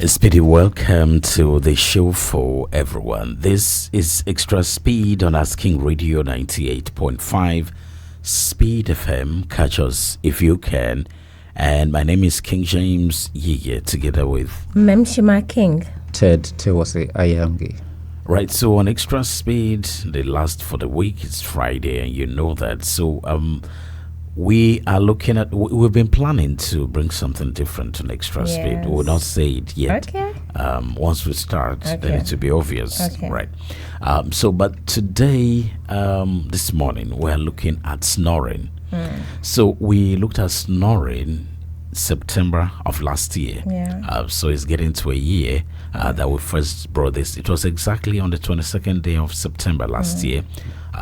Speedy, welcome to the show for everyone. This is Extra Speed on Asking Radio 98.5 Speed FM. Catch us if you can. And my name is KiNG JAMES YiYE, together with Mmemshima King. Terwase, Aya-mnger. Right, so on Extra Speed, the last for the week is Friday, and you know that. So we are looking at, we've been planning to bring something different on Extra Speed. We will not say it yet. Okay. Once we start, then it will be obvious. Okay. Right. But today, this morning, we're looking at snoring. So we looked at snoring September of last year. So it's getting to a year that we first brought this. It was exactly on the 22nd day of September last year.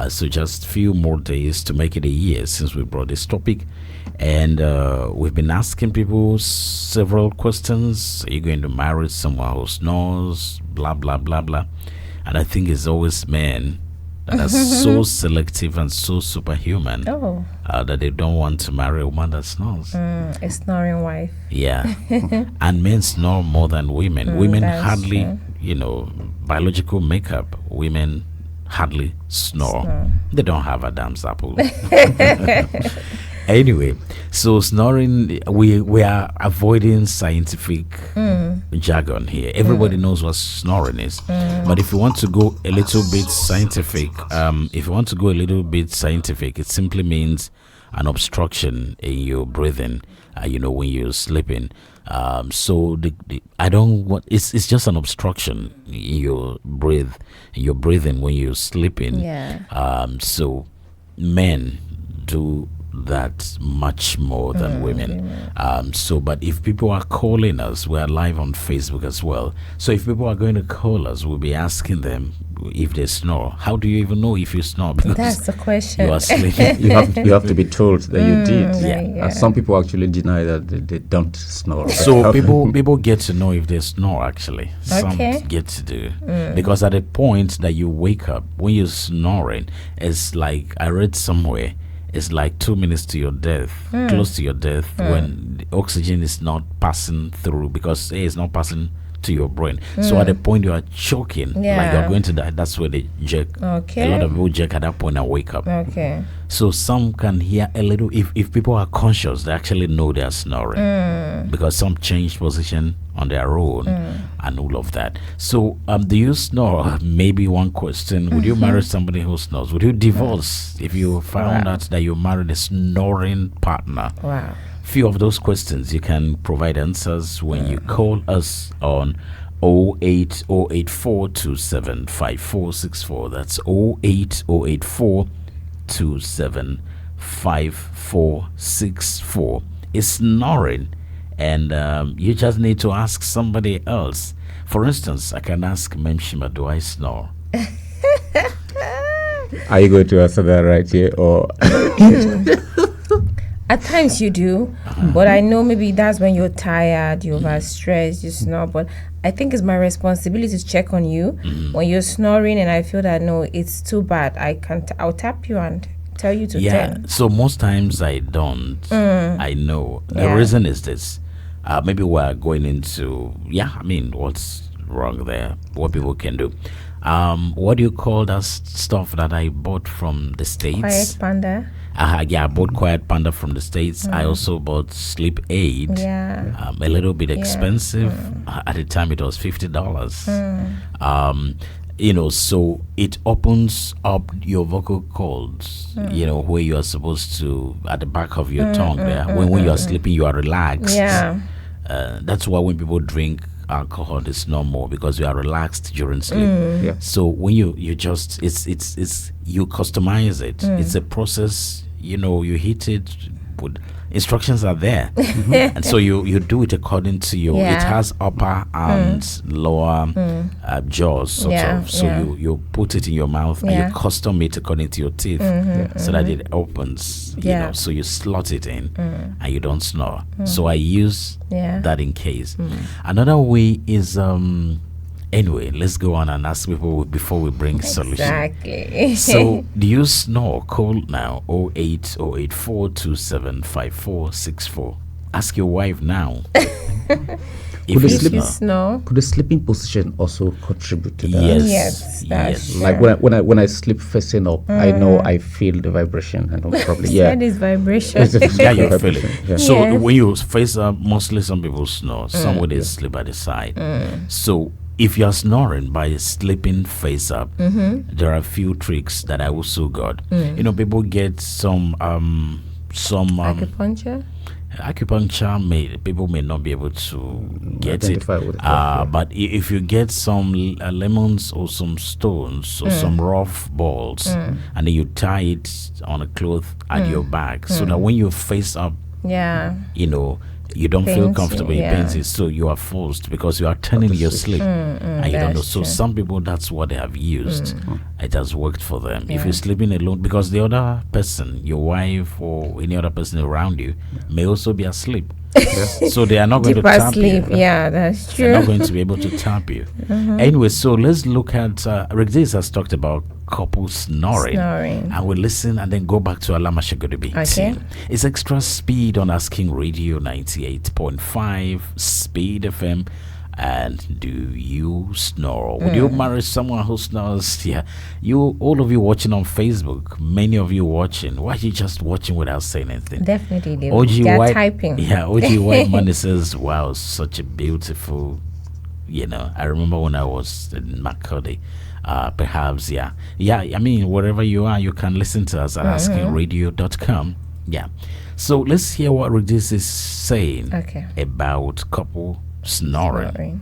So just few more days to make it a year since we brought this topic. And we've been asking people several questions. Are you going to marry someone who snores? Blah, blah, blah, blah. And I think it's always men that are so selective and so superhuman that they don't want to marry a woman that snores. A snoring wife. Yeah. And men snore more than women. Women hardly, true. Biological makeup, women hardly snore. They don't have Adam's apple. Anyway, so snoring, we are avoiding scientific jargon here. Everybody knows what snoring is. But if you want to go a little bit scientific, it simply means an obstruction in your breathing, when you're sleeping. It's just an obstruction in your breathing when you're sleeping. So men do that much more than women. But if people are calling us, we're live on Facebook as well. So if people are going to call us, we'll be asking them if they snore. How do you even know if you snore? Because that's the question. You are sleeping. you have to be told that you did. Yeah. Some people actually deny that they don't snore. So people get to know if they snore actually. Some get to do. Because at the point that you wake up, when you're snoring, it's like, I read somewhere, it's like 2 minutes to your death, close to your death, when the oxygen is not passing through, because air is not passing to your brain. So at the point you are choking, like you're going to die, that's where they jerk. A lot of people jerk at that point and wake up. So some can hear a little, if people are conscious, they actually know they are snoring, because some change position on their own and all of that. So do you snore? Maybe one question. Would you marry somebody who snores? Would you divorce if you found out that you married a snoring partner? Few of those questions you can provide answers when you call us on 08084275464. That's 08084275464. It's snoring, and you just need to ask somebody else. For instance, I can ask Mmemshima, do I snore? Are you going to answer that right here, or? At times you do, but I know maybe that's when you're tired, you're overstressed, you snore. But I think it's my responsibility to check on you when you're snoring, and I feel that no, it's too bad. I'll tap you and tell you to turn. So most times I don't. I know the reason is this. Maybe we're going into what's wrong there? What people can do. What do you call that stuff that I bought from the States? Quiet Panda. I bought Quiet Panda from the States. I also bought Sleep Aid. A little bit expensive. At the time, it was $50. So it opens up your vocal cords, where you are supposed to, at the back of your tongue there. When you are sleeping, you are relaxed. That's why when people drink alcohol, they snore more, because you are relaxed during sleep. So when you just, it's you customize it. It's a process, you hit it, instructions are there. And so you do it according to your, it has upper and lower jaws sort of. So you put it in your mouth and you custom it according to your teeth so that it opens, so you slot it in and you don't snore. So I use that in case. Another way is anyway, let's go on and ask people before we bring solution. Exactly. So do you snore? Call now 08084275464. Ask your wife now. If you snore. Could the sleeping position also contribute to that? Yes, that's true. Like when I sleep facing up, I know I feel the vibration, and probably That is vibration. yeah, you feel it. Yeah. So Yes. when you face up, mostly some people snore. Some would they sleep at the side. So if you're snoring by sleeping face up, there are a few tricks that I also got. You know, people get some Acupuncture. acupuncture people may not be able to get it, Identify with it, but if you get some lemons or some stones or some rough balls and then you tie it on a cloth at your back so that when you face up, Yeah. you know, you don't feel Pains you, comfortable, it yeah. pains you, so you are forced because you are turning your sleep and you don't know. That's So true. some people, that's what they have used. It has worked for them. If you're sleeping alone, because the other person, your wife or any other person around you, may also be asleep. So they are not going to Deeper tap sleep. you. Yeah, that's They're not true. going to be able to tap you. Anyway, so let's look at Rigdis has talked about couple snoring. And we'll listen and then go back to Alamashagodobi. Okay. It's extra speed on Asking Radio 98.5 Speed FM. And do you snore? Would you marry someone who snores? Yeah. You, all of you watching on Facebook, many of you watching. Why are you just watching without saying anything? Definitely. They're They're typing. Yeah, OG White Money says, wow, such a beautiful, you know. I remember when I was in Macaulay, perhaps, yeah. I mean, wherever you are, you can listen to us at askingradio.com. Yeah. So let's hear what Regis is saying about couple snoring.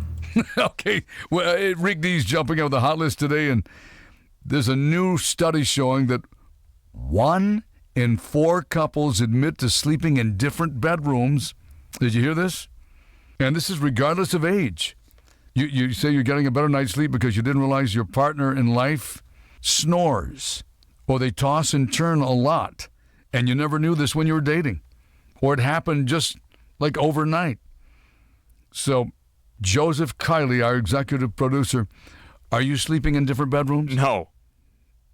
Okay, well, Rick D's jumping out the hot list today, and there's a new study showing that 1 in 4 couples admit to sleeping in different bedrooms. Did you hear this? And this is regardless of age. You say you're getting a better night's sleep because you didn't realize your partner in life snores, or they toss and turn a lot, and you never knew this when you were dating, or it happened just like overnight. So, Joseph Kiley, our executive producer, are you sleeping in different bedrooms? No.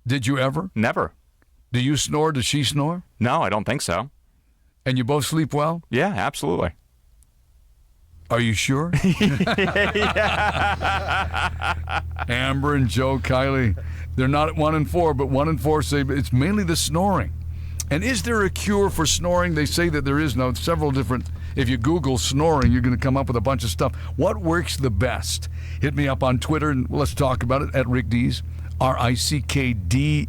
Did you ever? Never. Do you snore? Does she snore? No, I don't think so. And you both sleep well? Yeah, absolutely. Are you sure? Amber and Joe Kiley, they're not at 1 in 4, but 1 in 4 say it's mainly the snoring. And is there a cure for snoring? They say that there is now several different. If you Google snoring, you're going to come up with a bunch of stuff. What works the best? Hit me up on Twitter and let's talk about it at Rick Dees, RICKDEES.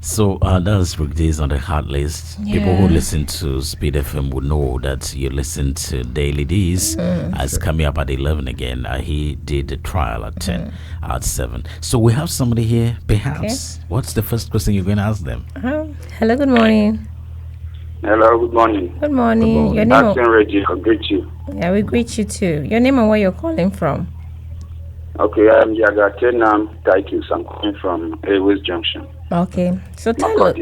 So that's Rick Dees on the hot list. People who listen to Speed FM would know that you listen to Daily Dees. It's coming up at 11 again. He did the trial at 10, at 7. So we have somebody here, perhaps. What's the first question you're going to ask them? Hello, good morning. Hello, good morning. Good morning. Your name? Asking Radio, I greet you. Yeah, we greet you too. Your name and where you're calling from? Okay, I'm Yagatenam Taikus. I'm calling from Terwase Junction. Okay, so tell us.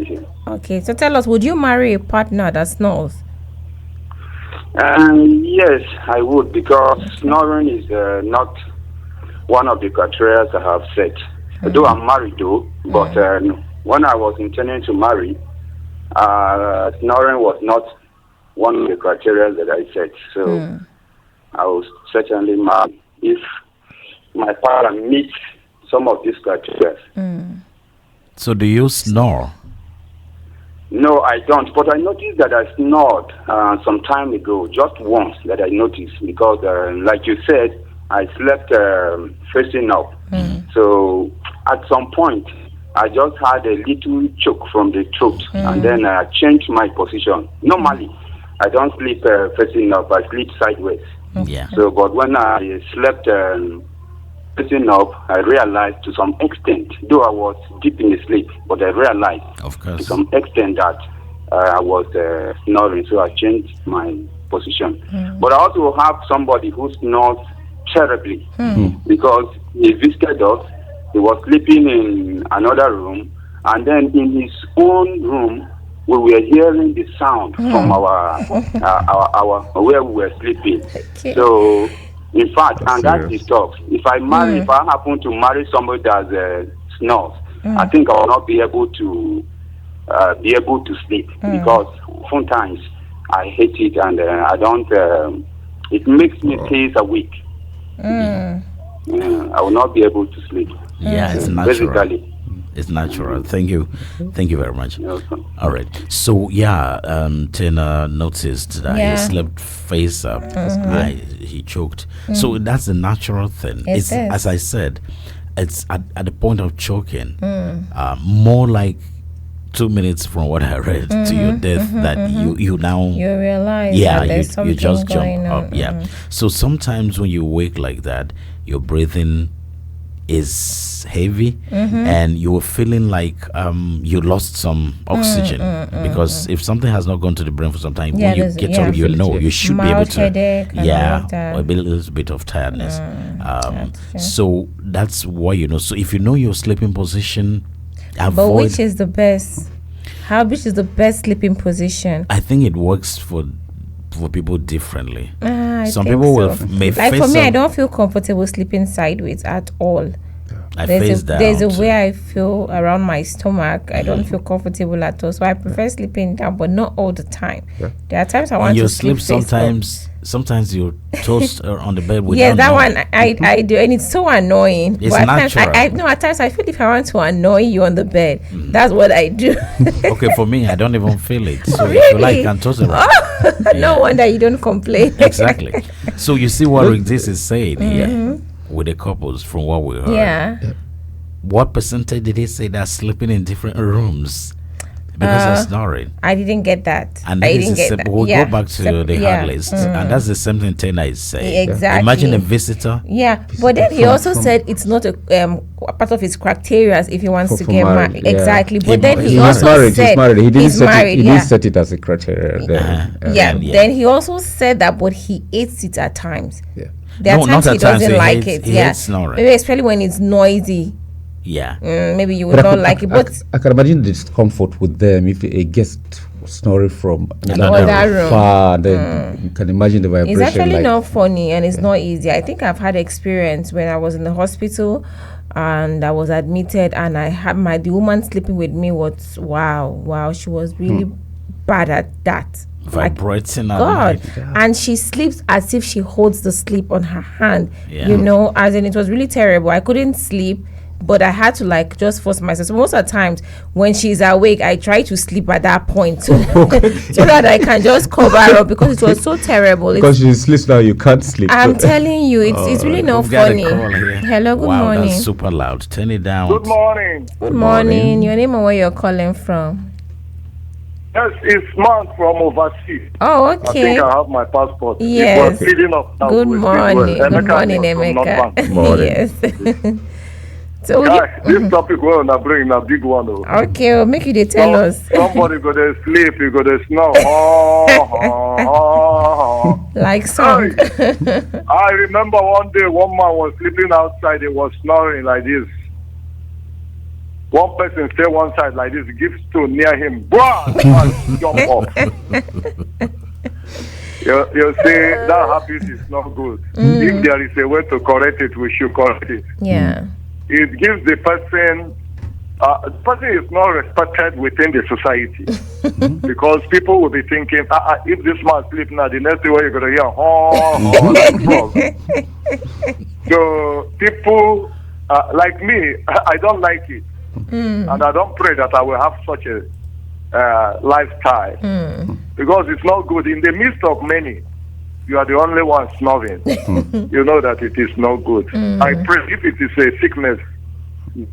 So tell us, would you marry a partner that snores? Yes, I would, because snoring is not one of the criteria I have set. Though I'm married, but when I was intending to marry, snoring was not one of the criteria that I set. So I will certainly marry if my partner meets some of these criteria. So do you snore? No, I don't. But I noticed that I snored some time ago, just once that I noticed, because like you said, I slept facing up. So at some point, I just had a little choke from the throat, and then I changed my position. Normally, I don't sleep facing up. I sleep sideways. Yeah. So, but when I slept facing up, I realized to some extent, though I was deep in the sleep, but I realized Of course. to some extent that I was snoring, so I changed my position. But I also have somebody who snores terribly, because he visited us. He was sleeping in another room, and then in his own room, we were hearing the sound from our where we were sleeping. So, in fact, and that disturbs. If I happen to marry somebody that snores, I think I will not be able to sleep, because sometimes I hate it, and I don't. It makes me stay awake. I will not be able to sleep. Yeah, it's natural. Basically. It's natural. Thank you very much. Welcome. All right. So Tina noticed that he slept face up. He choked. So that's a natural thing. It's as I said, it's at the point of choking. More like 2 minutes from what I read to your death that you now you realize you just jump up. So sometimes when you wake like that, your breathing is heavy and you're feeling like you lost some oxygen because if something has not gone to the brain for some time, when you get up, you should be able to headache, or a little bit of tiredness. So that's what So if you know your sleeping position, but which is the best? Which is the best sleeping position? I think it works for people differently. Some people may like for me, I don't feel comfortable sleeping sideways at all. There's a way I feel around my stomach. I don't feel comfortable at all, so I prefer sleeping down, but not all the time. There are times I want to sleep sometimes you toast on the bed with that one I do, and it's so annoying. It's natural. At times I feel if I want to annoy you on the bed, that's what I do. Okay, for me, I don't even feel it. So really? If you like, can toast around. No wonder you don't complain. Exactly. So you see what this is saying here with the couples from what we heard. Yeah. What percentage did he say that sleeping in different rooms? Because of snoring. I didn't get that. And I didn't get that. We'll go back to the hard list. And that's the same thing Tina is saying. Exactly. Imagine a visitor. Yeah. But then he also said it's not a part of his criteria if he wants to get married. Exactly. But then he also said he's married. He didn't set set it as a criteria. Then he also said that, but he hates it at times. Yeah. There are times he doesn't like it. He hates snoring. Maybe especially when it's noisy. Yeah. Maybe you would not like it. But I can imagine the discomfort with them if a guest was snoring from another room far. Then you can imagine the vibration. It's actually not funny and it's not easy. I think I've had experience when I was in the hospital and I was admitted, and I had the woman sleeping with me was wow. She was really bad at that. Vibrating God. And she sleeps as if she holds the sleep on her hand. As in it was really terrible. I couldn't sleep, but I had to just force myself. So most of the times when she's awake, I try to sleep at that point so that I can just cover up, because it was so terrible. Because she sleeps now, you can't sleep. I'm telling you, it's really not funny. Hello, good morning. That's super loud. Turn it down. Good morning. Good morning. Your name and where you're calling from? Yes, it's man from overseas. Oh, okay. I think I have my passport. Yes. Good morning. Good morning, Emeka. Good morning. Yes. So this topic we're gonna bring a big one. Okay, we'll make you to tell us. Somebody go to sleep, you go to snore. Like song. I remember one day one man was sleeping outside, he was snoring like this. One person stay one side like this, give stone near him, and jump off. You see, that habit is not good. If there is a way to correct it, we should correct it. Yeah. It gives the person is not respected within the society. Because people will be thinking, if this man sleep now, the next day you're going to hear, like frog. So people like me, I don't like it. And I don't pray that I will have such a lifestyle. Because it's not good. In the midst of many, you are the only one snoring. You know that it is not good. I pray if it is a sickness,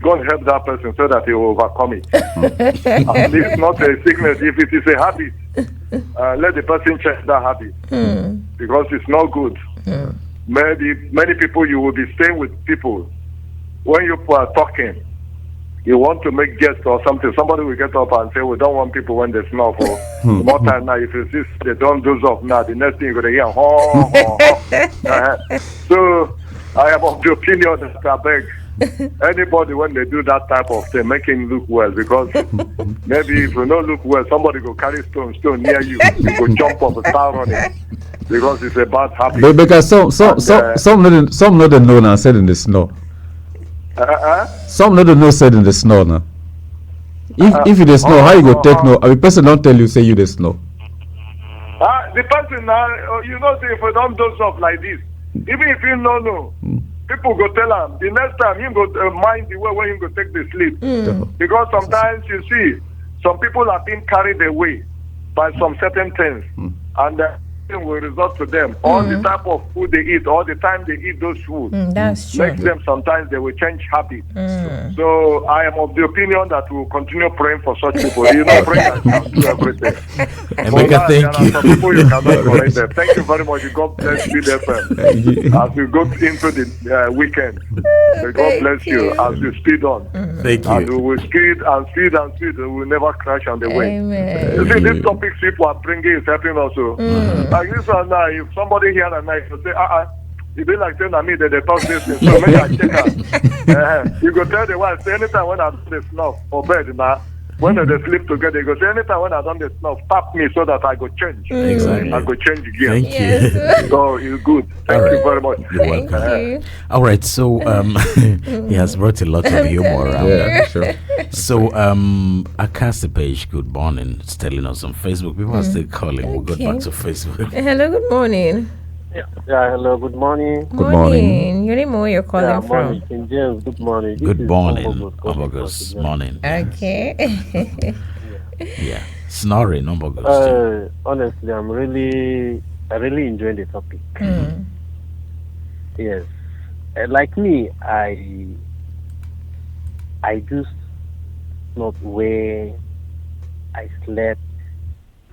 God help that person so that he will overcome it. And if it's not a sickness, if it is a habit, let the person check that habit. Because it's not good. Many people, you will be staying with people. When you are talking, you want to make guests or something, somebody will get up and say, we don't want people when they snore for more time now. If you see they don't do off now, the next thing you're going to hear, So I am of the opinion that I beg anybody when they do that type of thing, make him look well, because maybe if you don't look well, somebody go carry stone near you, you go jump up and start running, because it's a bad habit. But because some not the know now said in the snow. Some not the know said in the snow now. If you the snow, how you go take no? A person don't tell you say you the snow. the person now, you know, say if we don't do stuff like this, even if you know, people go tell him the next time he go mind the way when he go take the sleep. Because sometimes you see some people are being carried away by some certain things, and will result to them. All the type of food they eat, all the time they eat those food, that's true. makes them sometimes they will change habits. So I am of the opinion that we will continue praying for such people. You know, prayer can do everything. Emeka, thank you. There are some people you cannot correct them. Thank you very much. God bless you, FM. As we go into the weekend, may God bless you as you speed on. Thank you. And we will speed and speed and speed. We will never crash on the way. Amen. You see, these topics people are bringing is helping also. Like this one now, if somebody here at night will say, it be like saying to me that they talk this thing, so maybe I check out. You go tell the wife, say anytime when I do the snuff for bed now, when they sleep together, you go say anytime when I done the snuff, tap me so that I go change. Exactly. I go change again. Thank you. So it's good. Thank you very much. You're welcome. All right, so he has brought a lot of humor around. Yeah, sure. So Akasi Page, good morning. It's telling us on Facebook. People are still calling. We'll go back to Facebook. Hello, good morning. Yeah, hello, good morning. Good morning. Your name, where you're calling morning, from? King James, good morning. Good morning, August. Morning. Okay. Yeah. Snoring, August. Honestly, I really enjoying the topic. Yes. Like me, I do not where I slept.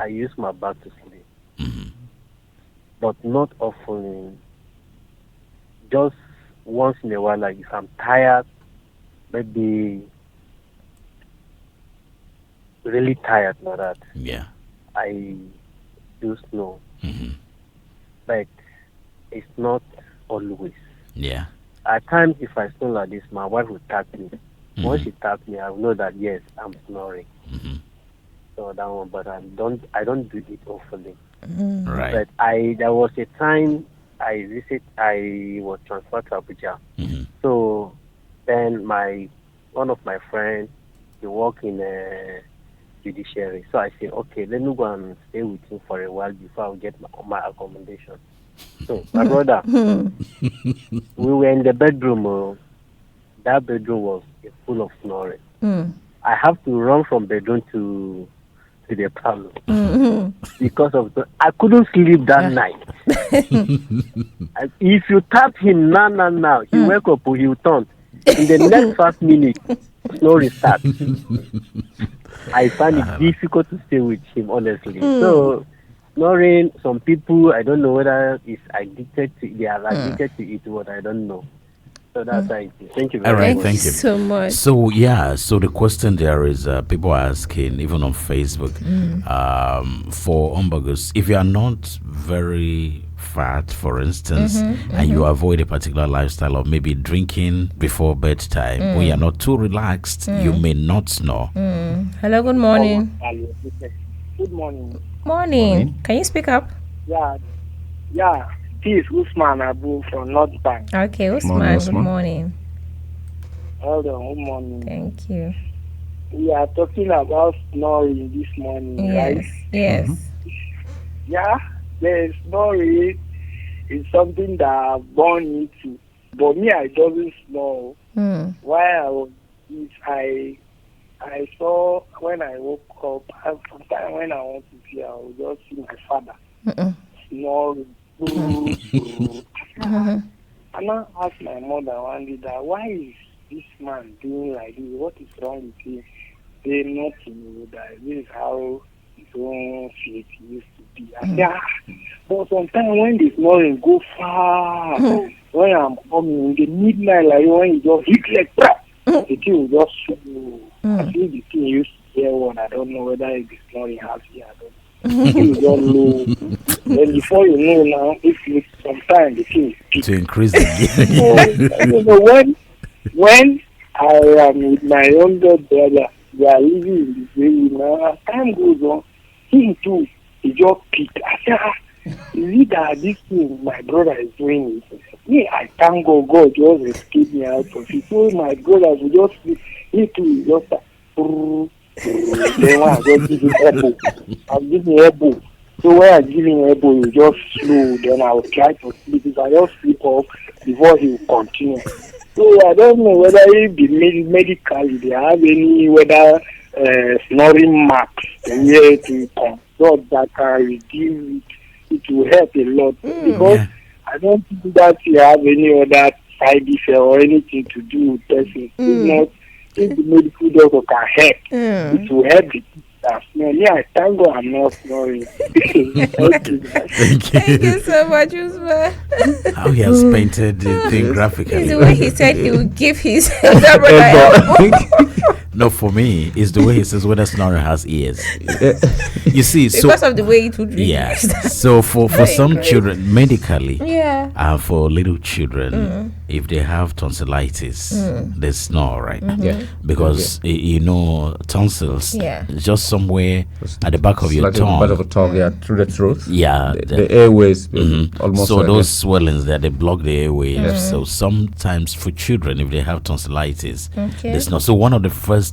I use my back to sleep. But not often. Just once in a while, like if I'm tired, maybe really tired like that. Yeah. I do snore. But it's not always. Yeah. At times, if I snore like this, my wife will tap me. Once she taps me, I will know that yes, I'm snoring. So that one, but I don't do it often. Right. But there was a time I was transferred to Abuja. So then one of my friends, he work in a judiciary. So I said, okay, let me go and stay with him for a while before I get my accommodation. So my brother, we were in the bedroom. That bedroom was full of snoring. I have to run from bedroom to the parlor because of I couldn't sleep that night. If you tap him now, he wake up, he will turn. In the next 5 minutes, snoring starts. I find it difficult to stay with him, honestly. So snoring, some people, I don't know whether they are addicted to it, what I don't know. So that's it. Thank you very much. All right, thank you so much. So the question there is people are asking, even on Facebook, for hamburgers, if you are not very fat, for instance, and you avoid a particular lifestyle of maybe drinking before bedtime, when you're not too relaxed, you may not snore. Hello, good morning. Good morning. Morning. Can you speak up? Yeah. This is Usman Abu from North Bank. Okay, Usman, good morning. Hold on, good morning. Thank you. We are talking about snoring this morning, right? Yes. Yeah, the snoring is something that I've born into. But me, I don't snore. While I saw when I woke up, sometimes when I want to see, I will just see my father snoring. And I asked my mother one day that why is this man doing like this? What is wrong with him? They not to know that this is how his own faith used to be. I said, but sometimes when the snoring go far, when I'm coming in the midnight, like when you just hit like that, the thing will just show. I think the thing used to hear one. I don't know whether it's the snoring has here. I don't know. You don't know. Then before you know now, if you sometimes the thing is to increase the when I am with my younger brother, we are living in this way now. As time goes on, him too, he just pick. I said, is it that this thing my brother is doing it? Me, I thank God just escape me out of it. So my brother will just me too, just then one just give him elbow. I'll give me elbow. So when I give him elbow, he just slow. Then I will try to sleep. If I just sleep off before he will continue. So I don't know whether if the medically they have any whether snoring marks where to consult that can reduce it will help a lot because I don't think that you have any other side effect or anything to do with person. If not, if the medical doctor can help, it will help the I thank God I'm not snoring. Thank you. Thank you so much, Usman. How he has painted the thing graphically. The way he said he would give his No, for me, it's the way he says whether snoring has ears. You see, because of the way it would read. Yeah. So for some children, medically, for little children, if they have tonsillitis, they snore, right? Because you know tonsils, just somewhere at the back of your tongue, part of the tongue, through the throat. Yeah, the airways, almost. So those swellings there, they block the airways. So sometimes for children, if they have tonsillitis, they snore. So one of the first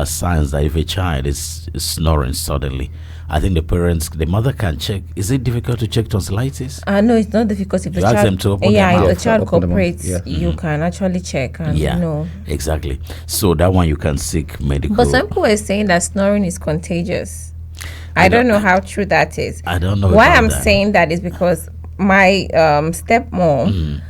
signs that if a child is snoring suddenly, I think the mother can check. Is it difficult to check tonsillitis? No, it's not difficult. If the ask them to open their mouth. If the child cooperates, you can actually check. And exactly. So that one you can seek medical. But some people are saying that snoring is contagious. I don't know how true that is. I don't know why I'm saying that is because my stepmom.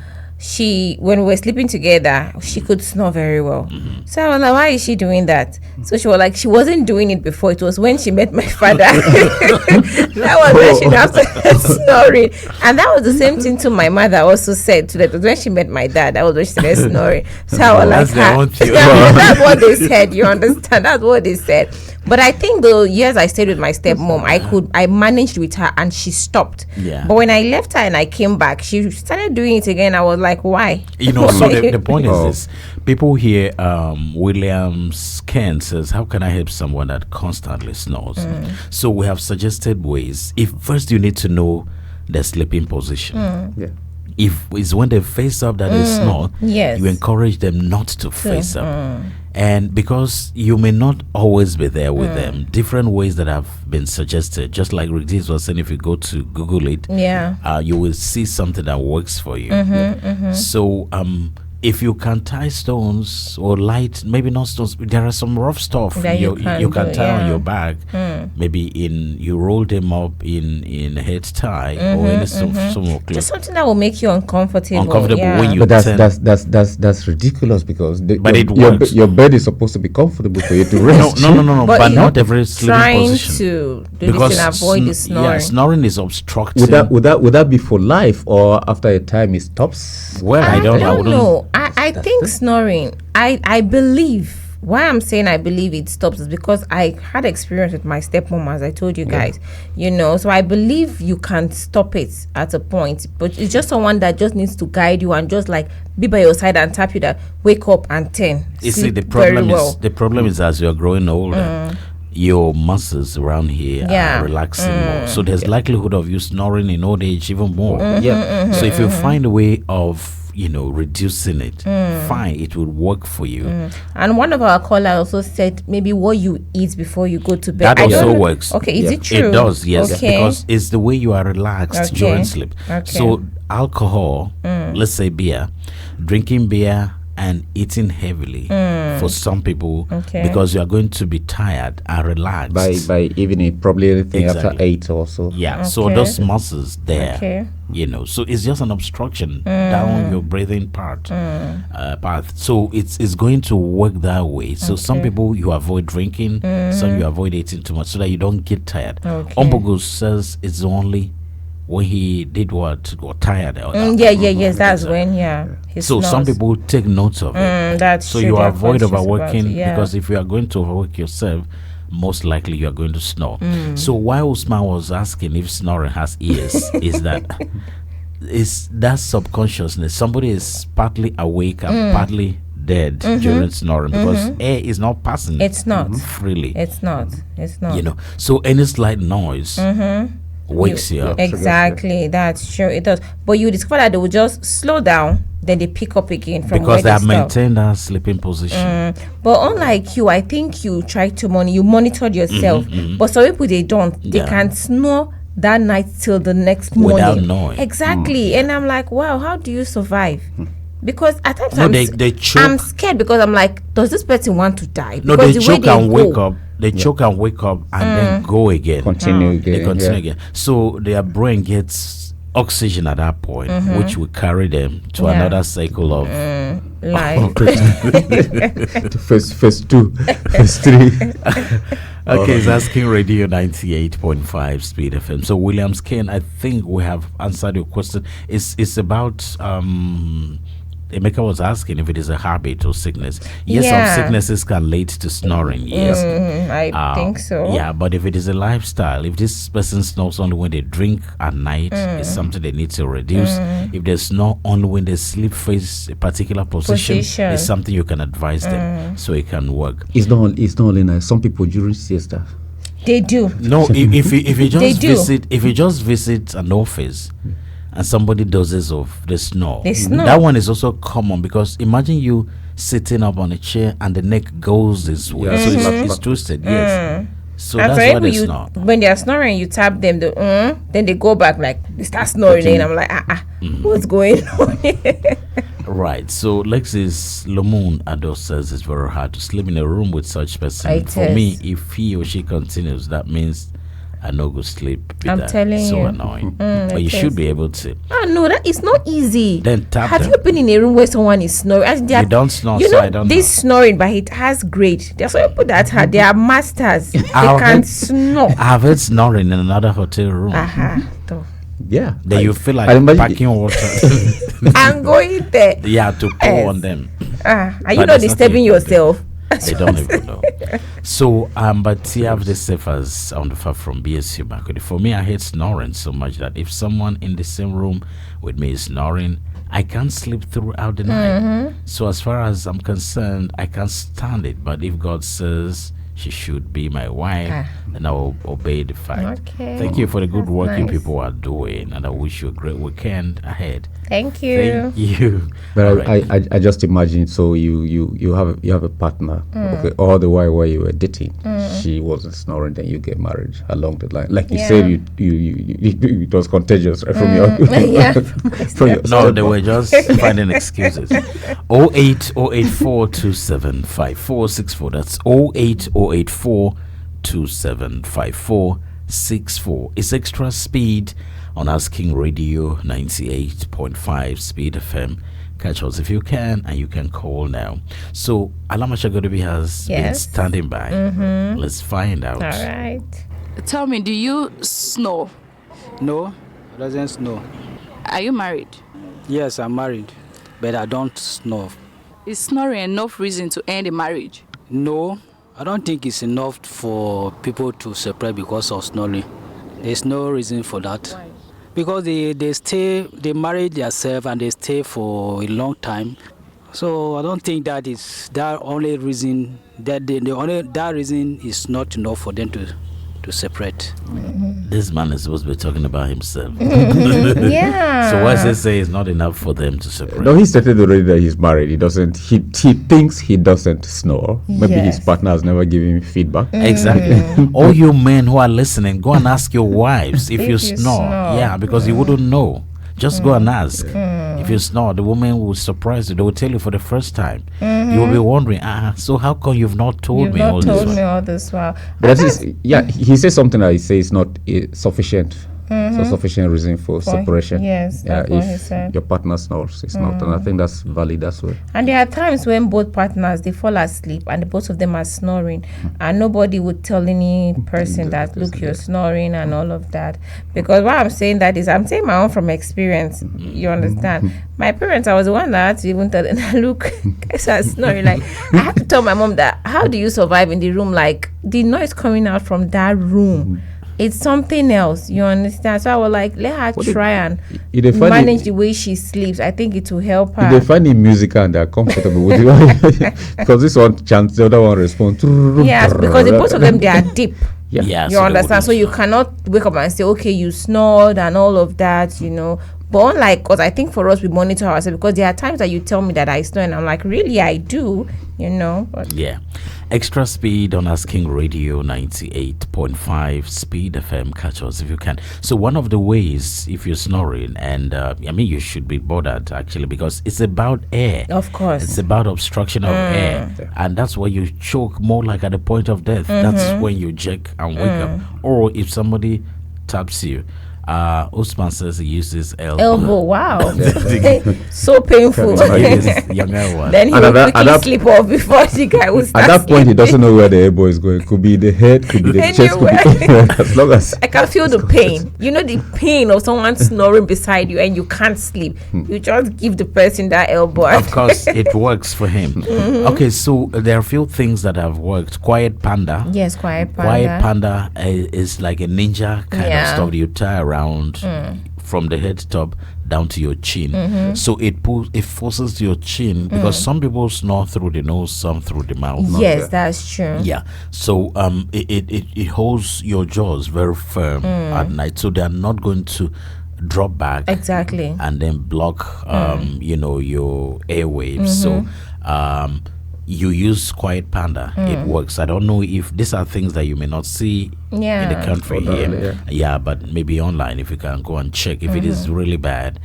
When we were sleeping together, she could snore very well. So I was like, why is she doing that? So she was like, she wasn't doing it before. It was when she met my father. That was when she started snoring. And that was the same thing to my mother also said to that. When she met my dad, that was when she started snoring. So I was like, that's what they said. You understand? That's what they said. But I think the years I stayed with my stepmom, I managed with her and she stopped. But when I left her and I came back, she started doing it again. I was like, why? You know, so the point is this. People hear William Ken says, how can I help someone that constantly snores? So we have suggested ways. If first you need to know their sleeping position. If it's when they face up that they snore, you encourage them not to face up. And because you may not always be there with them, different ways that have been suggested, just like Rigdis was saying, if you go to Google it, you will see something that works for you. So if you can tie stones or light, maybe not stones, there are some rough stuff you can tie on your back. Maybe you roll them up in a head tie or in some just something that will make you uncomfortable. When you. But that's ridiculous because your bed is supposed to be comfortable for you to rest. No. But not every sleeping position. To do this and avoid the snoring. Yeah, snoring is obstructing. Would that be for life or after a time it stops? Well, I don't know. I think snoring, I believe, why I'm saying I believe it stops is because I had experience with my stepmom, as I told you guys, so I believe you can stop it at a point, but it's just someone that just needs to guide you and just like be by your side and tap you that wake up and 10. You see, the problem is as you're growing older, your muscles around here are relaxing more. So there's likelihood of you snoring in old age even more. So if you find a way of reducing it, fine, it will work for you. And one of our callers also said maybe what you eat before you go to bed. That also works. Okay, is it true? It does, yes. Because it's the way you are relaxed during sleep. So alcohol, let's say beer, drinking beer and eating heavily for some people because you are going to be tired and relaxed by evening, probably anything after 8 or so. So those muscles there, so it's just an obstruction down your breathing path. So it's going to work that way. So some people you avoid drinking, some you avoid eating too much so that you don't get tired. Ombogo says it's only when he did what got tired. That's when so some people take notes of it. That's so you avoid overworking because if you are going to overwork yourself, most likely you are going to snore. So why Usman was asking if snoring has ears is that subconsciousness. Somebody is partly awake and partly dead during snoring because air is not passing. It's not freely. It's not. So any slight noise wakes you up. Exactly, that's true. It does. But you discover that they will just slow down, then they pick up again from because they have maintained that sleeping position. But unlike you, I think you try to you monitored yourself. But some people they don't. They can snore that night till the next morning. Without knowing. Exactly. And I'm like, wow, how do you survive? Because at times they choke. I'm scared because I'm like, does this person want to die? No, because they choke and wake up. They choke and wake up and then go again. Continue again. They continue again. So their brain gets oxygen at that point, which will carry them to another cycle of life. To phase 2, phase 3. Okay, it's asking Radio 98.5 Speed FM. So Williams Ken, I think we have answered your question. It's about Emeka was asking if it is a habit or sickness. Yes, some sicknesses can lead to snoring. Yes, I think so. Yeah, but if it is a lifestyle, if this person snores only when they drink at night, it's something they need to reduce. If they snore only when they sleep face a particular position, it's something you can advise them so it can work. It's not only nice. Some people during siesta. They do. No, if you just visit an office and somebody dozes off, they snore. That one is also common because imagine you sitting up on a chair and the neck goes this way, so it's twisted. Yes, so and that's why they snore. When they are snoring, you tap them, then they go back like they start snoring, and I'm like, what's going on? Right. So Lexis Lamon Ado says it's very hard to sleep in a room with such person. For me, if he or she continues, that means I no go sleep. I'm telling you. So annoying. But you should be able to. No, that is not easy. Then tap Have them. you been in a room where someone is snoring? They don't snore, you so know, I don't this know. snoring, but it has grade. There's some people that are, they are masters. They can snore. I've heard snoring in another hotel room. Yeah. Then you feel like packing water. I'm going there. Yeah, to pour on them. Are you not disturbing yourself? They don't even know. So, but TF the Sefas on the far from BSU back. For me, I hate snoring so much that if someone in the same room with me is snoring, I can't sleep throughout the night. So, as far as I'm concerned, I can't stand it. But if God says she should be my wife, then I will obey the fact. Okay. Thank you for the good work you nice. people are doing, and I wish you a great weekend ahead. Thank you. Thank you. But I just imagine. So you have a partner. Okay, all the while you were dating, she wasn't snoring. Then you get married along the line, like you said. You it was contagious right, from your from your no, they were just finding excuses. 08084275464. That's 08084275464. It's extra speed on Asking Radio 98.5 Speed FM. Catch us if you can, and you can call now. So Alama Shagodobi has been standing by. Let's find out. All right. Tell me, do you snore? No, it doesn't snore. Are you married? Yes, I'm married, but I don't snore. Is snoring enough reason to end a marriage? No, I don't think it's enough for people to separate because of snoring. There's no reason for that. Why? Because they marry themselves and they stay for a long time. So I don't think that is that only reason that that reason is not enough for them to separate. This man is supposed to be talking about himself. Yeah. So what does it say is not enough for them to separate? No, he stated already that he's married. He doesn't. He thinks he doesn't snore. Maybe his partner has never given him feedback. Exactly. All you men who are listening, go and ask your wives if you snore. Yeah, because you wouldn't know. Just go and ask. If you snore, the woman will surprise you. They will tell you for the first time. You will be wondering, so how come you've not told me all this while? But he says something that he says not sufficient. So sufficient reason for separation. Yes, that's what he said. Your partner snores, it's not, and I think that's valid as well. And there are times when both partners they fall asleep and both of them are snoring, and nobody would tell any person that look you're snoring and all of that. Because what I'm saying that is I'm saying my own from experience. You understand? My parents, I was the one that had to even tell them, look, guys are snoring. Like I had to tell my mom that how do you survive in the room? Like the noise coming out from that room. It's something else, you understand? So I was like, let her try and manage the way she sleeps. I think it will help her. They find it musical and they're comfortable with it. Because this one chants, the other one responds. Yes, because the both of them, they are deep. Yeah. You understand? So you cannot wake up and say, okay, you snored and all of that, But unlike, because I think for us, we monitor ourselves, because there are times that you tell me that I snore and I'm like, really, I do, but yeah. Extra speed on us King Radio 98.5 Speed FM. Catch us if you can. So one of the ways, if you're snoring, and you should be bothered actually, because it's about air. Of course, it's about obstruction of air, and that's where you choke more like at the point of death. That's when you jerk and wake up, or if somebody taps you. Osman says he uses elbow. Wow. So painful. Younger one. Then he will quickly sleep off before the guy will start at that point, he doesn't know where the elbow is going. Could be the head, could be the chest, could be as long as I can feel the pain. The pain of someone snoring beside you and you can't sleep. You just give the person that elbow. Of course, it works for him. Okay, so there are a few things that have worked. Quiet Panda. Yes, Quiet Panda. Quiet Panda is like a ninja kind of stuff that you tie around from the head top down to your chin. So it forces your chin, because some people snore through the nose, some through the mouth. Yes, that's true. Yeah. So it holds your jaws very firm at night, so they are not going to drop back exactly and then block your airwaves. So you use Quiet Panda. It works. I don't know if these are things that you may not see in the country here. Yeah, but maybe online, if you can go and check. If it is really bad,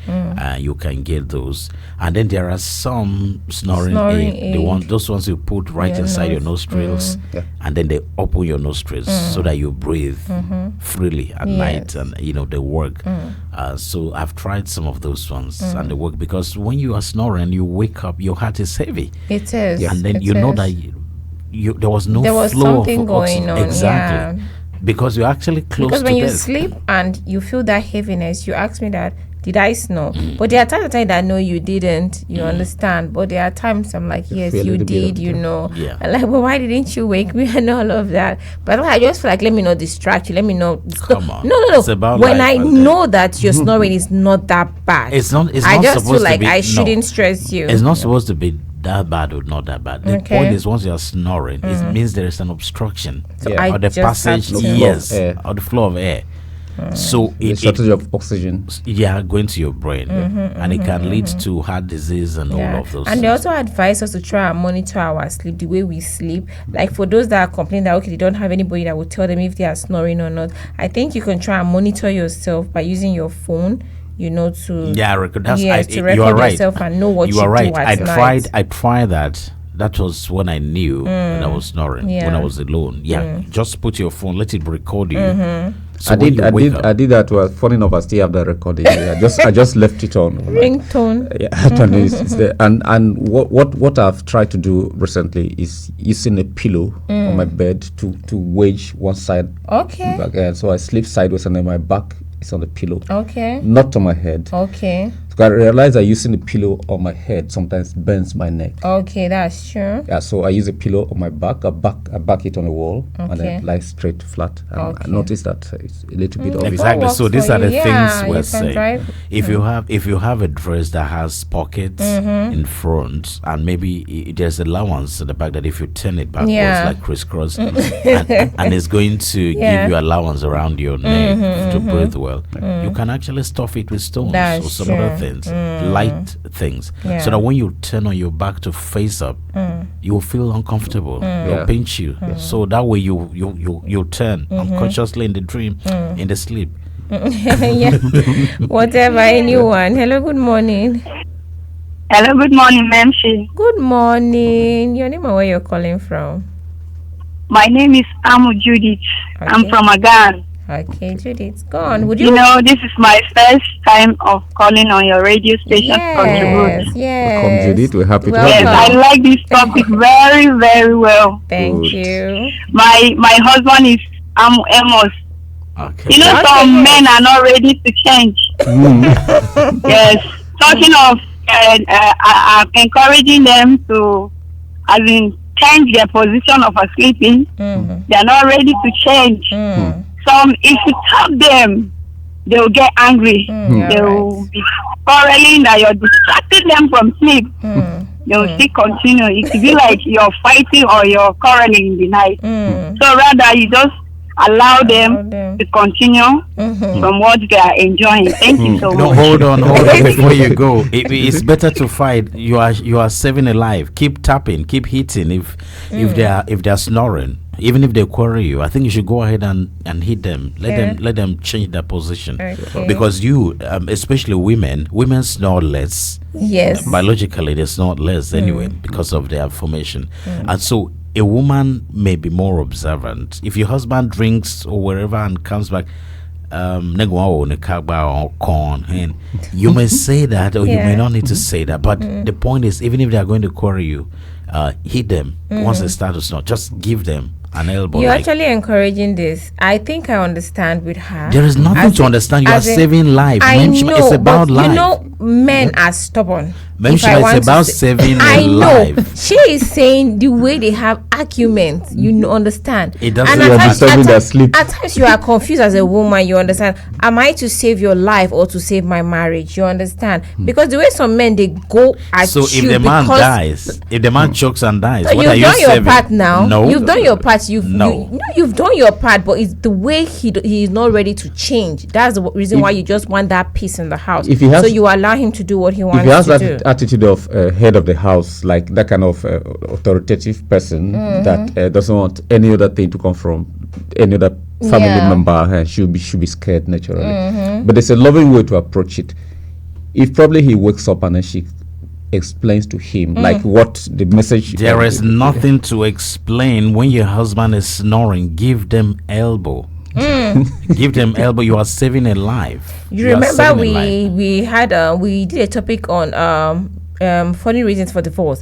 you can get those. And then there are some snoring aid. Those ones you put right inside your nostrils, and then they open your nostrils so that you breathe freely at night, and they work. So I've tried some of those ones, and they work, because when you are snoring, you wake up, your heart is heavy. It is. And then know that there was no there was flow something of going on. Exactly. Because you're actually close to death. Because when you sleep and you feel that heaviness, you ask me that, did I snore? But there are times that no, you didn't. You understand? But there are times I'm like, yes, you did. Yeah. I'm like, well, why didn't you wake me and all of that? But I just feel like, let me not distract you. Let me know. Come on. No. It's about when I know that your snoring is not that bad, it's not. I just supposed feel like to be, I shouldn't stress you. It's not supposed to be that bad or not that bad. The point is, once you are snoring, it means there is an obstruction or the passage, or the flow of air. So the shortage of oxygen, going to your brain, and it can lead to heart disease and all of those. And they also advise us to try and monitor our sleep, the way we sleep. Like for those that are complaining that they don't have anybody that will tell them if they are snoring or not, I think you can try and monitor yourself by using your phone. To record. To record yourself and know what you are right. I tried that. That was when I knew that I was snoring, when I was alone. Just put your phone, let it record you. So I did that. Well, funny enough, I still have that recording. I just left it on. Ringtone. It's there. And what I've tried to do recently is using a pillow on my bed to wedge one side. Okay. Back, so I sleep sideways, and then my back is on the pillow. Okay. Not on my head. Okay. So I realized that using the pillow on my head sometimes bends my neck. Okay, that's true. Yeah, so I use a pillow on my back. I back it on the wall, and then lie straight flat. And I noticed that it's a little bit obvious. Exactly. So these are the things we're saying. If you have a dress that has pockets in front, and maybe there's allowance at the back, that if you turn it backwards like crisscross, and it's going to give you allowance around your neck to breathe well, you can actually stuff it with stones or some other things, light things, so that when you turn on your back to face up, you will feel uncomfortable. It'll pinch you. So that way you turn unconsciously in the dream, in the sleep. Whatever, anyone. Hello, good morning. Hello, good morning, Mmemshima. Good morning. Your name and where you're calling from? My name is Judith. Okay. I'm from Agan. Okay, Judith, go on. This is my first time of calling on your radio station. Yes. Welcome, Judith. We're happy to have you. Yes, I like this topic very, very well. Thank you. My husband is Amos. Okay. Some men are not ready to change. Yes. Talking of encouraging them to, change their position of sleeping. They are not ready to change. If you tell them, they will get angry. They will be quarreling that you're distracting them from sleep. They will still continue. It could be like you're fighting or you're quarreling in the night. So rather, you just allow them to continue from what they are enjoying. Thank you so No, much. hold on before you go. It's better to fight. You are saving a life. Keep tapping, keep hitting. If they are snoring, even if they quarrel you, I think you should go ahead and hit them. Let them change their position. Okay. Because you, especially women snore less. Yes. Biologically, they snore less anyway because of their formation, and so a woman may be more observant. If your husband drinks or wherever and comes back, and you may say that, or you may not need to say that. But the point is, even if they are going to quarrel you, hit them once they start to snore. Just give them an elbow. You're actually encouraging this. I think I understand with her. There is nothing to understand. You are saving life. I know, it's about but life. You know, men are stubborn. Mmemshima, it's about saving a life. She is saying the way they have arguments, you understand. It doesn't at times you are confused as a woman, you understand. Am I to save your life or to save my marriage? You understand? Because the way some men, they go at so if the man dies, if the man chokes and dies, what are you saving? You've done your part now. No. You've done your part. You've done your part, but it's the way he is not ready to change. That's the reason why you just want that peace in the house. So you allow him to do what he wants if he has to that do. attitude of head of the house, like that kind of authoritative person that doesn't want any other thing to come from any other family member, should be scared naturally. But there's a loving way to approach it. If probably he wakes up and then she explains to him like what the message. There is nothing to explain. When your husband is snoring, give them elbow. Give them elbow. You are saving a life. You remember we did a topic on funny reasons for divorce,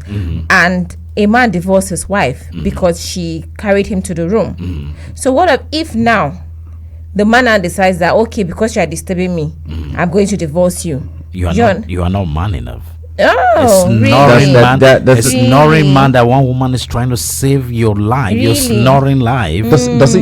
and a man divorced his wife because she carried him to the room. So what if now the man now decides that, okay, because you are disturbing me, I'm going to divorce you? You are not man enough. Oh, really? That's snoring man. That one woman is trying to save your life. Your snoring life. Does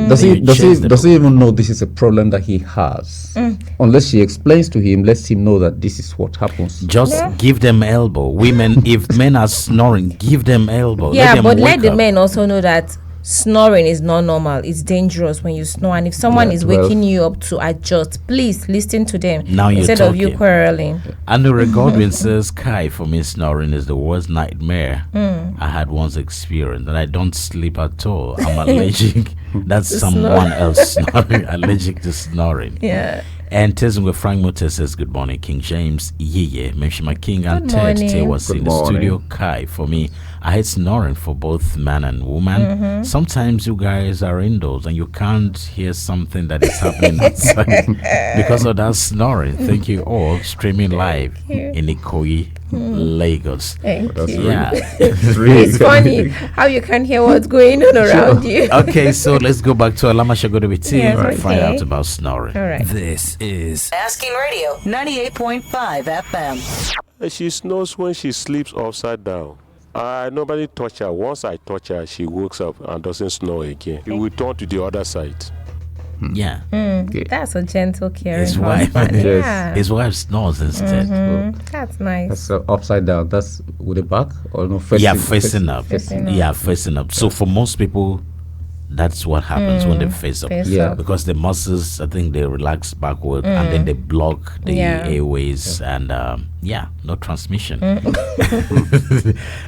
he even know this is a problem that he has? Unless she explains to him, lets him know that this is what happens. Just give them elbow. Women, if men are snoring, give them elbow. Let the men also know that snoring is not normal. It's dangerous when you snore, and if someone is waking you up to adjust, please listen to them instead of you quarreling. Andrew Godwin says, Kai, for me snoring is the worst nightmare I had once experienced, and I don't sleep at all. I'm allergic. That's someone else snoring. Allergic to snoring. And Tezungwe Frank Mote says, good morning, King James Yiye, Mmemshima King and Ted Terwase in the studio. Kai, for me, I hate snoring for both man and woman. Sometimes you guys are indoors and you can't hear something that is happening outside because of that snoring. Thank you all. Streaming live in Ikoyi, Lagos. Thank you. Yeah. It's funny how you can hear what's going on around you. Okay, so let's go back to Alama Shagodobiti and find out about snoring. All right. This is Asking Radio 98.5 FM. She snores when she sleeps upside down. I normally touch her. Once I touch her, she wakes up and doesn't snore again. He will turn to the other side. Yeah. That's a gentle, caring his wife. His wife snores instead. That's nice. That's upside down. That's with the back or no? Facing up. Yeah, facing up. So for most people, that's what happens when they face up. Because the muscles, I think they relax backward and then they block the airways and no transmission.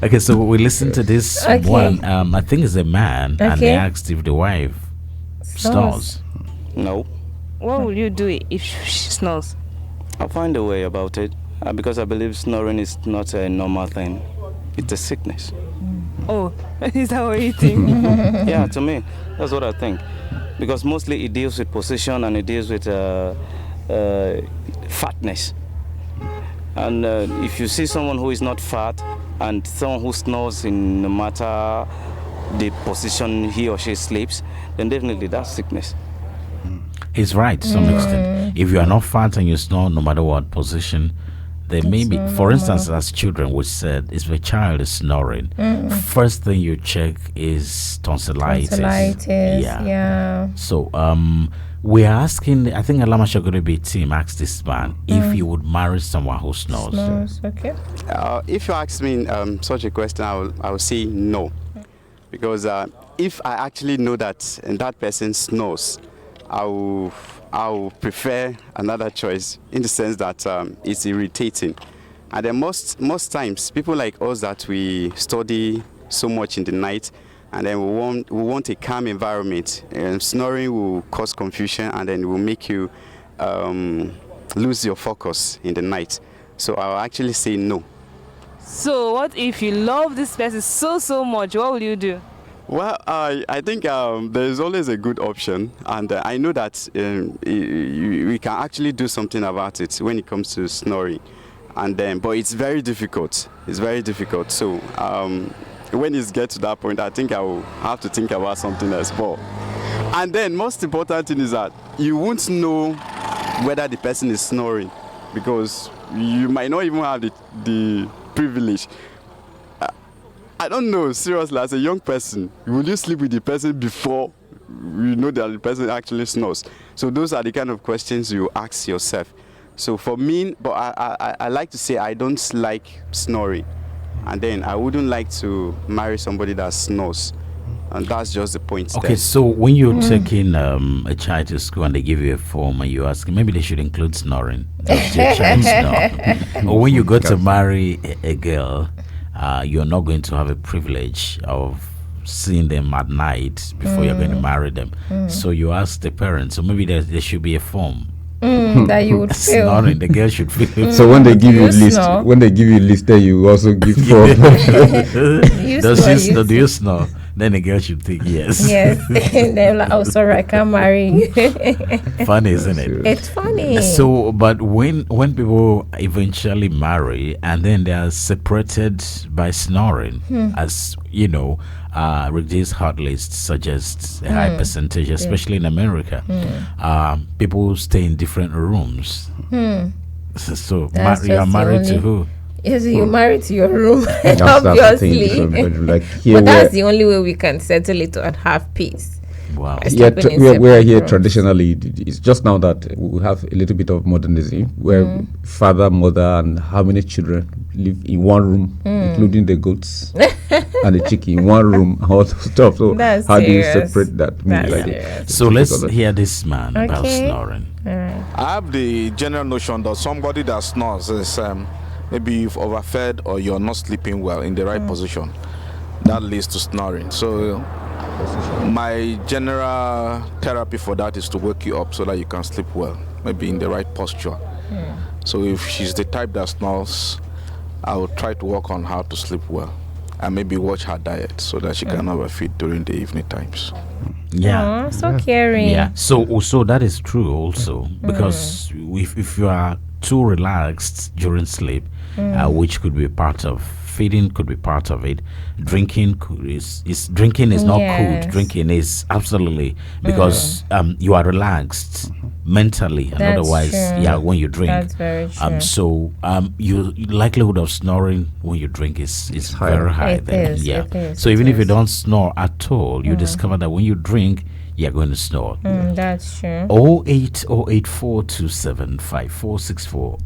Okay, so we listened to this one. I think it's a man, and they asked if the wife snores. No. What will you do if she snores? I'll find a way about it because I believe snoring is not a normal thing. It's a sickness. Oh, is that what you think? Yeah, to me, that's what I think. Because mostly it deals with position and it deals with fatness. And if you see someone who is not fat and someone who snores in no matter the position he or she sleeps, then definitely that's sickness. He's right to some extent. If you are not fat and you snore no matter what position, there may be, for instance, as children we said, if a child is snoring, first thing you check is tonsillitis. So we are asking, I think Alama Shagoribi team asked this man if he would marry someone who snores. Okay. If you ask me such a question, I will say no. Because if I actually know that that person snores, I will prefer another choice in the sense that it's irritating. And then most times, people like us that we study so much in the night, and then we want a calm environment. Snoring will cause confusion, and then it will make you lose your focus in the night. So I'll actually say no. So what if you love this person so much? What will you do? Well, I think there is always a good option, and I know that we can actually do something about it when it comes to snoring. And then, but it's very difficult. It's very difficult. So when it gets to that point, I think I will have to think about something else. But and then, most important thing is that you won't know whether the person is snoring, because you might not even have the privilege. I don't know, seriously, as a young person, will you sleep with the person before you know that the person actually snores? So those are the kind of questions you ask yourself. So for me, but I like to say I don't like snoring. And then I wouldn't like to marry somebody that snores. And that's just the point. Okay, so when you're taking a child to school and they give you a form and you ask, maybe they should include snoring. Does your child snore? Or when you go to marry a girl, you're not going to have a privilege of seeing them at night before you're going to marry them. So you ask the parents, so maybe there should be a form. That you would fill. Snoring, the girl should fill. So when they give you a list, then you also give form. Do you snore? Then the girl should think yes. Yes. They're like, oh, sorry, I can't marry. Funny, isn't it? It's funny. So, but when people eventually marry and then they are separated by snoring, as you know, Rick's hot list suggests a high percentage, especially in America. People stay in different rooms. So you are married to who? Yes, you're married to your room, obviously. But that's the only way we can settle it and have peace. Wow. Yeah, we are here traditionally. It's just now that we have a little bit of modernism, where father, mother, and how many children live in one room, including the goats and the chicken in one room, all the stuff. So that's how serious. do you separate that? So let's hear this man about snoring. I have the general notion that somebody that snores is maybe you've overfed or you're not sleeping well in the right position. That leads to snoring. So my general therapy for that is to wake you up so that you can sleep well, maybe in the right posture. So if she's the type that snores, I will try to work on how to sleep well and maybe watch her diet so that she can overfeed during the evening times. Yeah. So caring. Yeah. So that is true also, because if you are too relaxed during sleep, which could be part of feeding, could be part of it. Drinking drinking is not good. Drinking is absolutely, because you are relaxed mentally and otherwise. Yeah, when you drink. That's very true. So your likelihood of snoring when you drink is very high. So even if you don't snore at all, you discover that when you drink, you're going to snore. That's true. 08084275464.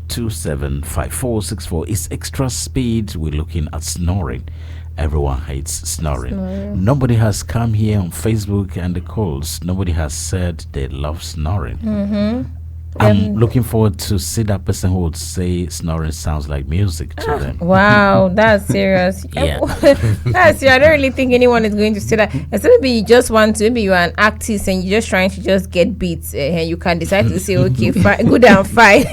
08084275464. It's extra speed. We're looking at snoring. Everyone hates snoring. Nobody has come here on Facebook and the calls. Nobody has said they love snoring. I'm looking forward to see that person who would say snoring sounds like music to them. Wow, that's serious. Yeah. That's serious. I don't really think anyone is going to say that. Except maybe you just want to, maybe you're an artist and you're just trying to just get beats, and you can decide to say, okay, fine, good and fine.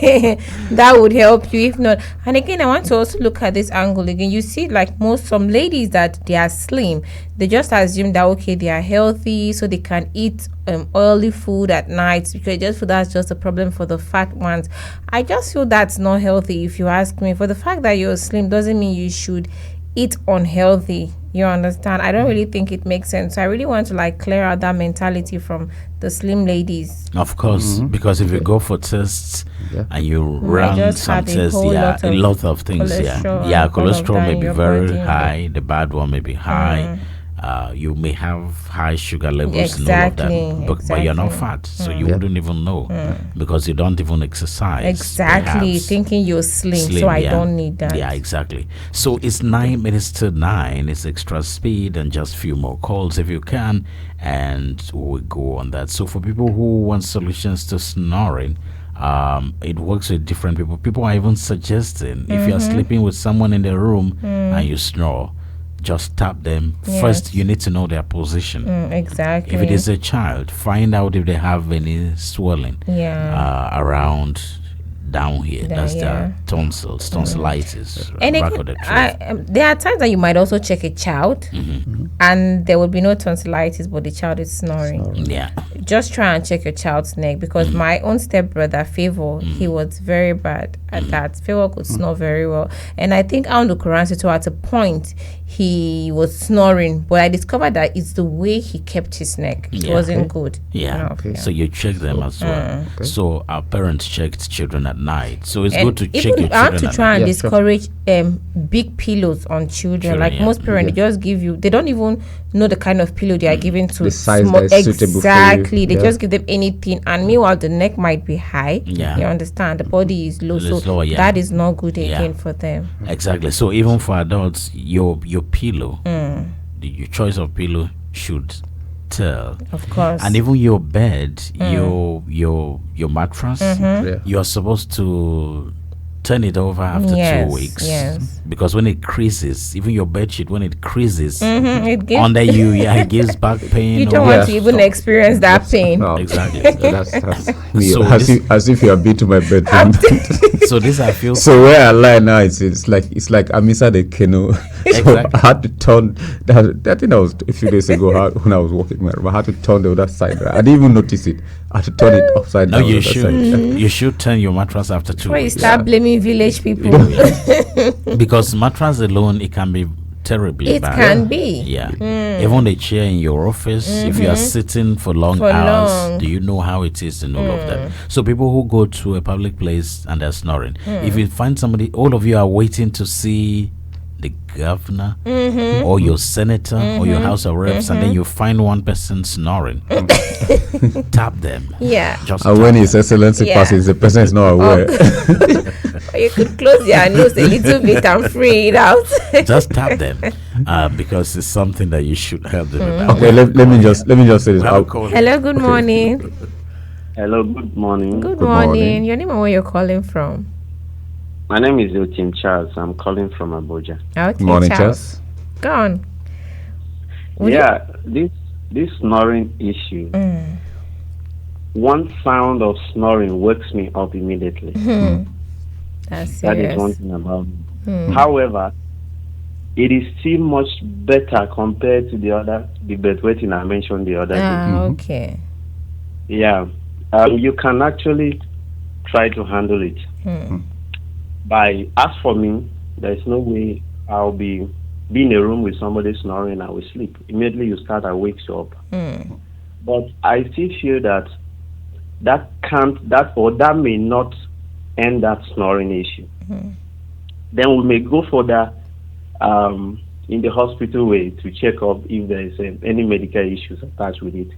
That would help you. If not, and again, I want to also look at this angle again. You see, like some ladies that they are slim, they just assume that okay, they are healthy, so they can eat oily food at night, because they just feel that's just a problem for the fat ones. I just feel that's not healthy. If you ask me, for the fact that you're slim doesn't mean you should eat unhealthy. You understand? I don't really think it makes sense. I really want to clear out that mentality from the slim ladies. Of course, because if you go for tests and you run some tests, a lot of things. Cholesterol may be very high. The bad one may be high. you may have high sugar levels and all of that, but you're not fat, so you wouldn't even know because you don't even exercise. Exactly, thinking you're slim, so I don't need that. Yeah, exactly. So it's 9 minutes to 9. It's extra speed and just few more calls if you can, and we'll go on that. So for people who want solutions to snoring, it works with different people. People are even suggesting if you're sleeping with someone in the room and you snore, just tap them. First, you need to know their position. Exactly. If it is a child, find out if they have any swelling around down here. That's the tonsils, tonsillitis. And again, there are times that you might also check a child and there will be no tonsillitis, but the child is snoring. Yeah. Just try and check your child's neck, because my own stepbrother, Favor, he was very bad at that. Favor could snore very well. And I think on the Quran, so at a point, he was snoring, but I discovered that it's the way he kept his neck. It wasn't good. So you check them as well. So our parents checked children at night, so it's good to check your children. I want to try and discourage big pillows on children. Like most parents, they just give you, they don't even know the kind of pillow they are giving to the size small. that is suitable for you. They just give them anything, and meanwhile the neck might be high. You understand, the body is low, so that is not good again for them. Exactly. So even for adults, your pillow, your choice of pillow should tell, of course. And even your bed, your mattress, you are supposed to turn it over after 2 weeks. Because when it creases, even your bed sheet, when it creases it gives under you, it gives back pain. You don't want to even experience that pain. No, exactly. That's me. As if you have been to my bedroom. So this I feel. So where I lie now, it's like I'm inside a canoe. So I had to turn. That thing I was a few days ago when I was walking my room. I had to turn the other side. I didn't even notice it. I had to turn it upside down. No, you should. You should turn your mattress after 2 weeks. You start blaming village people. Because mattress alone, it can be terribly bad. It can be. Even the chair in your office, if you are sitting for long hours, do you know how it is and all of that? So people who go to a public place and they're snoring, if you find somebody, all of you are waiting to see the governor or your senator or your house of reps, and then you find one person snoring, tap them. Just and when His Excellency passes, the person is not aware. You could close your nose a little bit and free it out. Just tap them, because it's something that you should help them about. Okay, let me just say this. Hello, good morning. Hello, good morning. Good morning. Your name and where you're calling from? My name is Yotim Charles. I'm calling from Abuja. Okay, good morning, Charles. Go on. This snoring issue. One sound of snoring wakes me up immediately. That's serious. That is one thing about me. However, it is still much better compared to the bedwetting I mentioned the other day. Okay. Yeah. You can actually try to handle it. As for me, there's no way I'll be in a room with somebody snoring and I will sleep. Immediately you start, I wakes you up. But I still feel that may not end that snoring issue. Then we may go further in the hospital way to check up if there is any medical issues attached with it.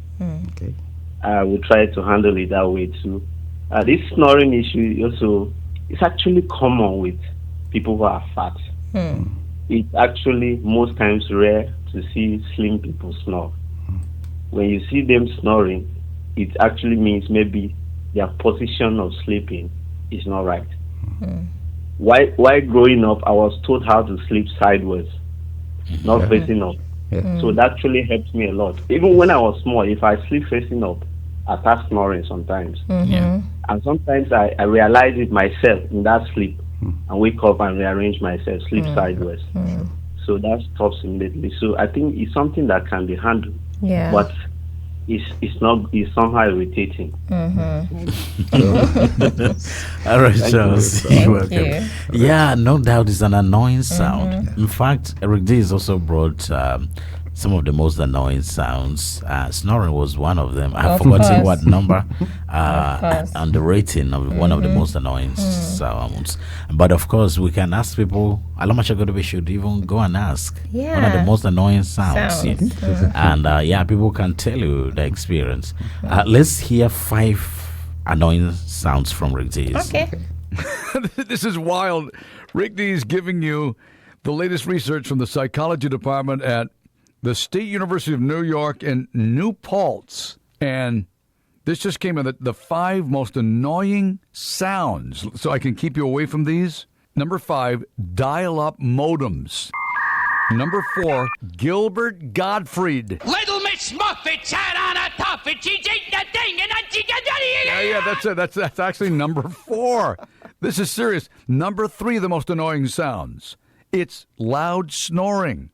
We'll try to handle it that way too. This snoring issue also is actually common with people who are fat. It's actually most times rare to see slim people snore. When you see them snoring, it actually means maybe their position of sleeping is not right. While growing up, I was taught how to sleep sideways, not facing up. So that actually helped me a lot. Even when I was small, if I sleep facing up, I start snoring sometimes. And sometimes I realize it myself in that sleep and wake up and rearrange myself, sleep sideways. So that stops immediately. So I think it's something that can be handled. But it's somehow irritating. All right, Charles. You're welcome. you. Yeah, no doubt it's an annoying sound. In fact, Eric D has also brought some of the most annoying sounds. Snoring was one of them. I've forgotten what number on the rating of one of the most annoying sounds. But of course, we can ask people. We should even go and ask one of the most annoying sounds. And people can tell you the experience. Let's hear 5 annoying sounds from Rick D's. Okay. This is wild. Rick D is giving you the latest research from the psychology department at the State University of New York in New Paltz. And this just came in the 5 most annoying sounds. So I can keep you away from these. Number 5, dial-up modems. Number 4, Gilbert Gottfried. Little Miss Muffet sat on a tuffet. She's eating the thing and then she got... Yeah, that's it. That's actually number 4. This is serious. Number 3, the most annoying sounds. It's loud snoring.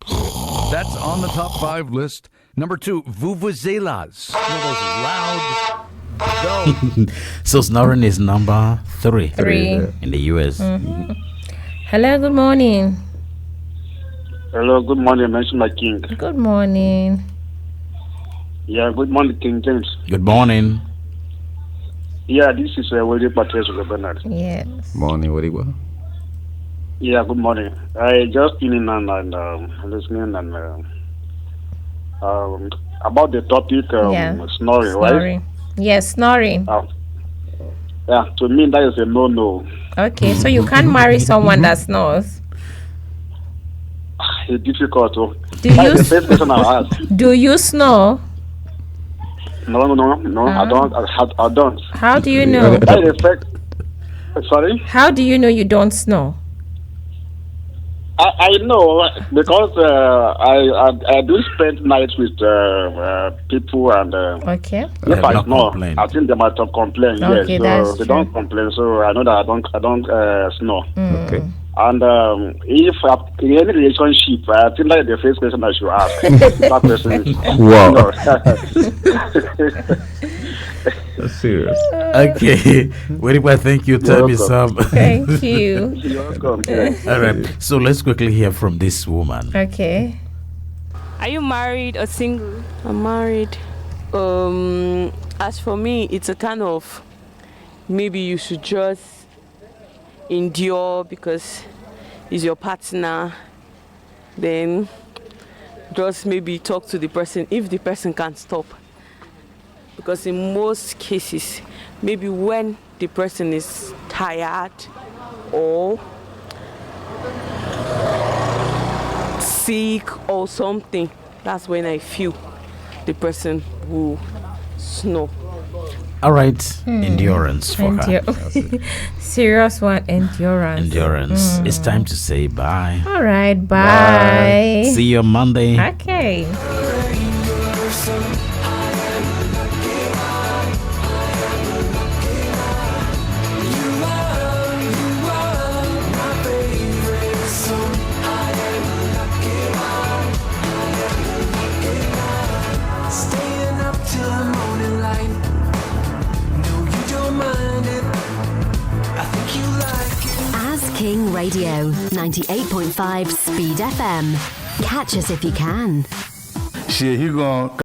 That's on the top 5 list. Number 2, vuvuzelas. Those loud... So snoring is number 3 in the US. Hello, good morning. Hello, good morning, Mmemshima King. Good morning. Yeah, good morning, King James. Good morning. Yeah, this is Willie Patrice Bernard. Yes. Morning, Wadiwa. Yeah, good morning. I just been in and listening and about the topic snoring, right? Yes, snoring. Yeah, to me that is a no-no. Okay, so you can't marry someone that snores. It's difficult. Do you? The first question I ask. Do you snore? No, I don't. How do you know? Sorry? How do you know you don't snore? I know because I do spend nights with people and okay. If I snore, I think they might have complained. Okay, yes, so that's they true. don't complain. So I know that I don't snore. Okay. And if in any relationship, I think that's the first question I should ask. That question is That's serious. Okay. Well, thank you. Time is up. Thank you. You're welcome. All right. So let's quickly hear from this woman. Okay. Are you married or single? I'm married. As for me, it's a kind of maybe you should just endure because he's your partner. Then just maybe talk to the person if the person can't stop. Because in most cases, maybe when the person is tired or sick or something, that's when I feel the person will snore. All right, endurance for her. Serious one, endurance. It's time to say bye. All right, bye. See you on Monday. Okay. King Radio 98.5 Speed FM. Catch us if you can.